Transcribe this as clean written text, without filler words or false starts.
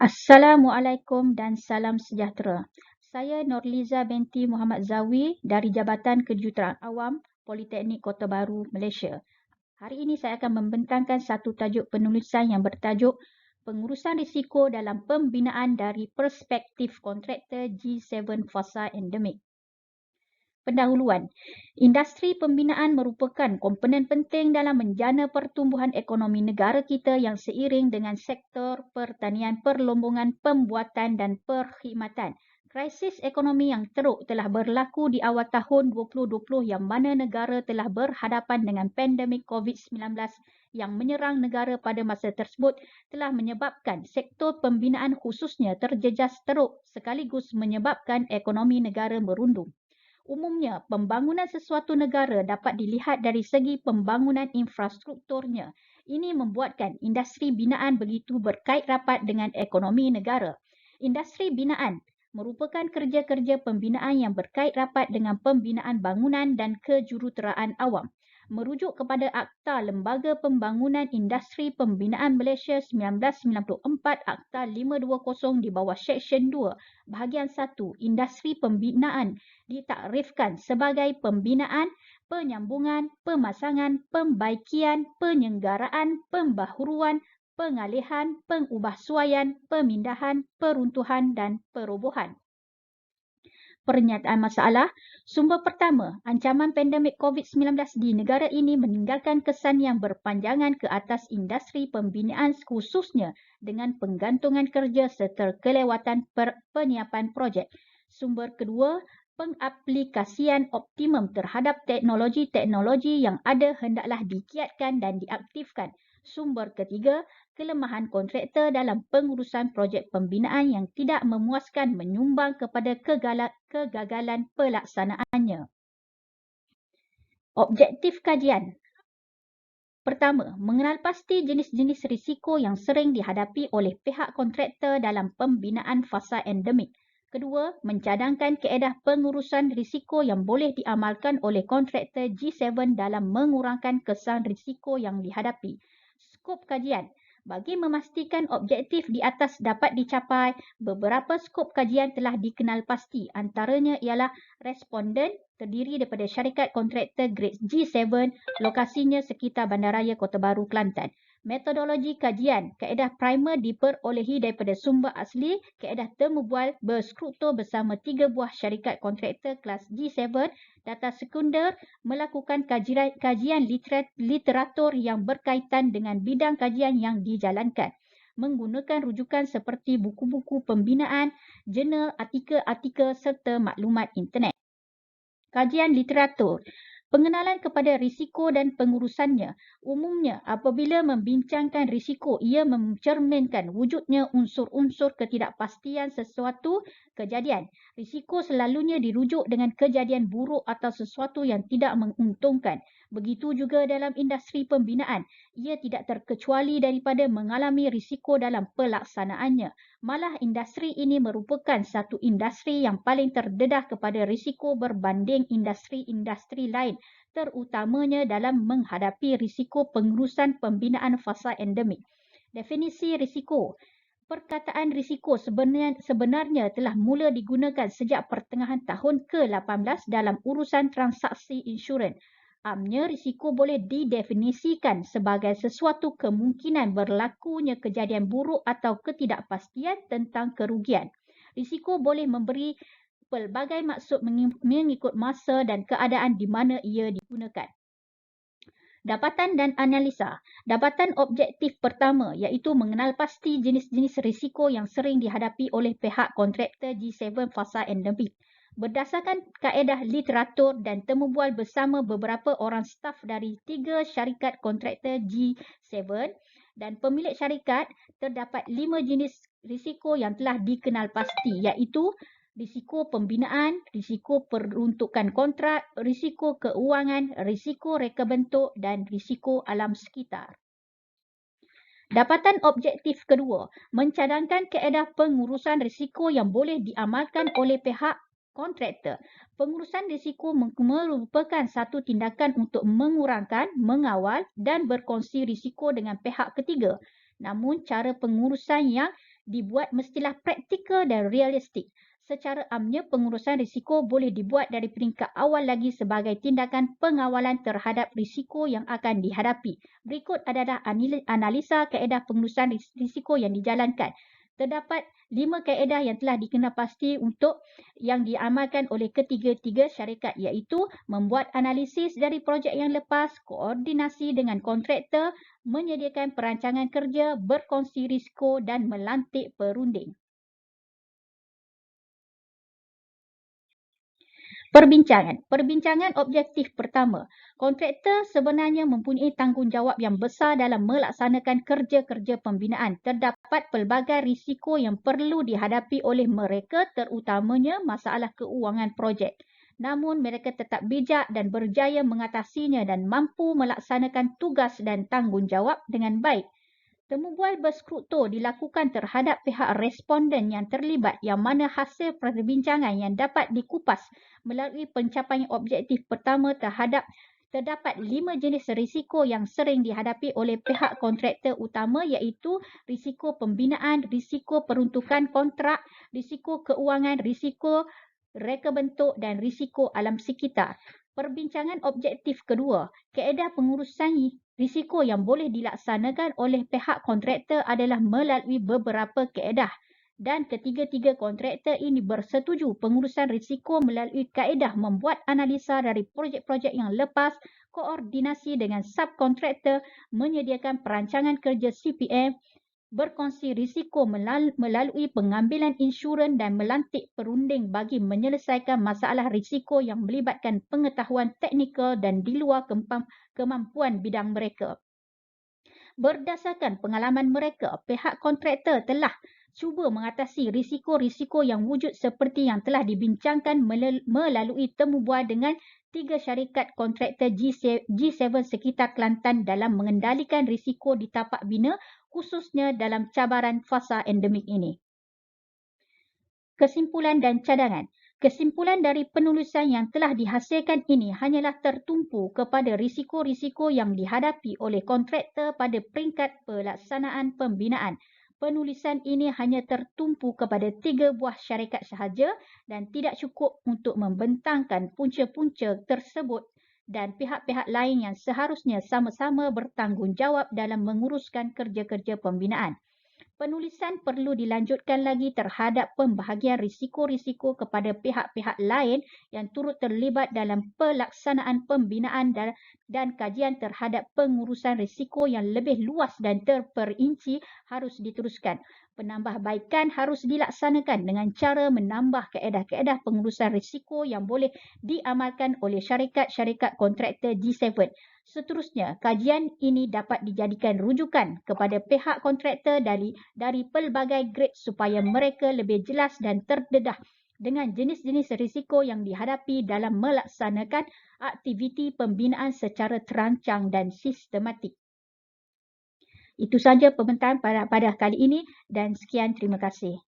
Assalamualaikum dan salam sejahtera. Saya Nurliza binti Muhammad Zawi dari Jabatan Kejuruteraan Awam Politeknik Kota Baru, Malaysia. Hari ini saya akan membentangkan satu tajuk penulisan yang bertajuk Pengurusan Risiko dalam Pembinaan dari Perspektif Kontraktor G7 Fasa Endemik. Pendahuluan, industri pembinaan merupakan komponen penting dalam menjana pertumbuhan ekonomi negara kita yang seiring dengan sektor pertanian, perlombongan, pembuatan dan perkhidmatan. Krisis ekonomi yang teruk telah berlaku di awal tahun 2020 yang mana negara telah berhadapan dengan pandemik COVID-19 yang menyerang negara pada masa tersebut telah menyebabkan sektor pembinaan khususnya terjejas teruk sekaligus menyebabkan ekonomi negara merundum. Umumnya, pembangunan sesuatu negara dapat dilihat dari segi pembangunan infrastrukturnya. Ini membuatkan industri binaan begitu berkait rapat dengan ekonomi negara. Industri binaan merupakan kerja-kerja pembinaan yang berkait rapat dengan pembinaan bangunan dan kejuruteraan awam. Merujuk kepada Akta Lembaga Pembangunan Industri Pembinaan Malaysia 1994 Akta 520 di bawah Seksyen 2 Bahagian 1 Industri Pembinaan ditakrifkan sebagai pembinaan, penyambungan, pemasangan, pembaikian, penyenggaraan, pembaharuan, pengalihan, pengubahsuaian, pemindahan, peruntuhan dan perobohan. Pernyataan masalah, sumber pertama, ancaman pandemik COVID-19 di negara ini meninggalkan kesan yang berpanjangan ke atas industri pembinaan khususnya dengan penggantungan kerja serta kelewatan penyiapan projek. Sumber kedua, pengaplikasian optimum terhadap teknologi-teknologi yang ada hendaklah dikiatkan dan diaktifkan. Sumber ketiga, kelemahan kontraktor dalam pengurusan projek pembinaan yang tidak memuaskan menyumbang kepada kegagalan pelaksanaannya. Objektif kajian. Pertama, mengenal pasti jenis-jenis risiko yang sering dihadapi oleh pihak kontraktor dalam pembinaan fasa endemik. Kedua, mencadangkan kaedah pengurusan risiko yang boleh diamalkan oleh kontraktor G7 dalam mengurangkan kesan risiko yang dihadapi. Skop kajian. Bagi memastikan objektif di atas dapat dicapai, beberapa skop kajian telah dikenal pasti. Antaranya ialah responden terdiri daripada syarikat kontraktor grade G7, lokasinya sekitar Bandaraya Kota Baru, Kelantan. Metodologi kajian, kaedah primer diperolehi daripada sumber asli, kaedah temu bual berstruktur bersama 3 buah syarikat kontraktor kelas G7, data sekunder, melakukan kajian literatur yang berkaitan dengan bidang kajian yang dijalankan. Menggunakan rujukan seperti buku-buku pembinaan, jurnal, artikel-artikel serta maklumat internet. Kajian literatur. Pengenalan kepada risiko dan pengurusannya. Umumnya, apabila membincangkan risiko, ia mencerminkan wujudnya unsur-unsur ketidakpastian sesuatu kejadian. Risiko selalunya dirujuk dengan kejadian buruk atau sesuatu yang tidak menguntungkan. Begitu juga dalam industri pembinaan. Ia tidak terkecuali daripada mengalami risiko dalam pelaksanaannya. Malah industri ini merupakan satu industri yang paling terdedah kepada risiko berbanding industri-industri lain, terutamanya dalam menghadapi risiko pengurusan pembinaan fasa endemik. Definisi risiko. Perkataan risiko sebenarnya telah mula digunakan sejak pertengahan tahun ke-18 dalam urusan transaksi insurans. Amnya, risiko boleh didefinisikan sebagai sesuatu kemungkinan berlakunya kejadian buruk atau ketidakpastian tentang kerugian. Risiko boleh memberi pelbagai maksud mengikut masa dan keadaan di mana ia digunakan. Dapatan dan analisa. Dapatan objektif pertama iaitu mengenal pasti jenis-jenis risiko yang sering dihadapi oleh pihak kontraktor G7 fasa endemik. Berdasarkan kaedah literatur dan temu bual bersama beberapa orang staf dari 3 syarikat kontraktor G7 dan pemilik syarikat, terdapat 5 jenis risiko yang telah dikenal pasti iaitu risiko pembinaan, risiko peruntukan kontrak, risiko keuangan, risiko reka bentuk dan risiko alam sekitar. Dapatan objektif kedua, mencadangkan kaedah pengurusan risiko yang boleh diamalkan oleh pihak kontraktor. Pengurusan risiko merupakan satu tindakan untuk mengurangkan, mengawal dan berkongsi risiko dengan pihak ketiga. Namun cara pengurusan yang dibuat mestilah praktikal dan realistik. Secara amnya, pengurusan risiko boleh dibuat dari peringkat awal lagi sebagai tindakan pengawalan terhadap risiko yang akan dihadapi. Berikut adalah analisa kaedah pengurusan risiko yang dijalankan. Terdapat 5 kaedah yang telah dikenal pasti untuk yang diamalkan oleh ketiga-tiga syarikat, iaitu membuat analisis dari projek yang lepas, koordinasi dengan kontraktor, menyediakan perancangan kerja, berkongsi risiko dan melantik perunding. Perbincangan objektif pertama. Kontraktor sebenarnya mempunyai tanggungjawab yang besar dalam melaksanakan kerja-kerja pembinaan. Terdapat pelbagai risiko yang perlu dihadapi oleh mereka, terutamanya masalah keuangan projek. Namun mereka tetap bijak dan berjaya mengatasinya dan mampu melaksanakan tugas dan tanggungjawab dengan baik. Temubual berstruktur dilakukan terhadap pihak responden yang terlibat, yang mana hasil perbincangan yang dapat dikupas melalui pencapaian objektif pertama terdapat 5 jenis risiko yang sering dihadapi oleh pihak kontraktor utama, iaitu risiko pembinaan, risiko peruntukan kontrak, risiko keuangan, risiko reka bentuk dan risiko alam sekitar. Perbincangan objektif kedua, kaedah pengurusan risiko yang boleh dilaksanakan oleh pihak kontraktor adalah melalui beberapa kaedah, dan ketiga-tiga kontraktor ini bersetuju pengurusan risiko melalui kaedah membuat analisa dari projek-projek yang lepas, koordinasi dengan subkontraktor, menyediakan perancangan kerja CPM, berkongsi risiko melalui pengambilan insurans dan melantik perunding bagi menyelesaikan masalah risiko yang melibatkan pengetahuan teknikal dan di luar kemampuan bidang mereka. Berdasarkan pengalaman mereka, pihak kontraktor telah cuba mengatasi risiko-risiko yang wujud seperti yang telah dibincangkan melalui temubual dengan 3 syarikat kontraktor G7 sekitar Kelantan dalam mengendalikan risiko di tapak bina, khususnya dalam cabaran fasa endemik ini. Kesimpulan dan cadangan. Kesimpulan dari penulisan yang telah dihasilkan ini hanyalah tertumpu kepada risiko-risiko yang dihadapi oleh kontraktor pada peringkat pelaksanaan pembinaan. Penulisan ini hanya tertumpu kepada 3 buah syarikat sahaja dan tidak cukup untuk membentangkan punca-punca tersebut dan pihak-pihak lain yang seharusnya sama-sama bertanggungjawab dalam menguruskan kerja-kerja pembinaan. Penulisan perlu dilanjutkan lagi terhadap pembahagian risiko-risiko kepada pihak-pihak lain yang turut terlibat dalam pelaksanaan pembinaan dan kajian terhadap pengurusan risiko yang lebih luas dan terperinci harus diteruskan. Penambahbaikan harus dilaksanakan dengan cara menambah kaedah-kaedah pengurusan risiko yang boleh diamalkan oleh syarikat-syarikat kontraktor G7. Seterusnya, kajian ini dapat dijadikan rujukan kepada pihak kontraktor dari pelbagai grade supaya mereka lebih jelas dan terdedah dengan jenis-jenis risiko yang dihadapi dalam melaksanakan aktiviti pembinaan secara terancang dan sistematik. Itu saja pembentahan pada kali ini dan sekian, terima kasih.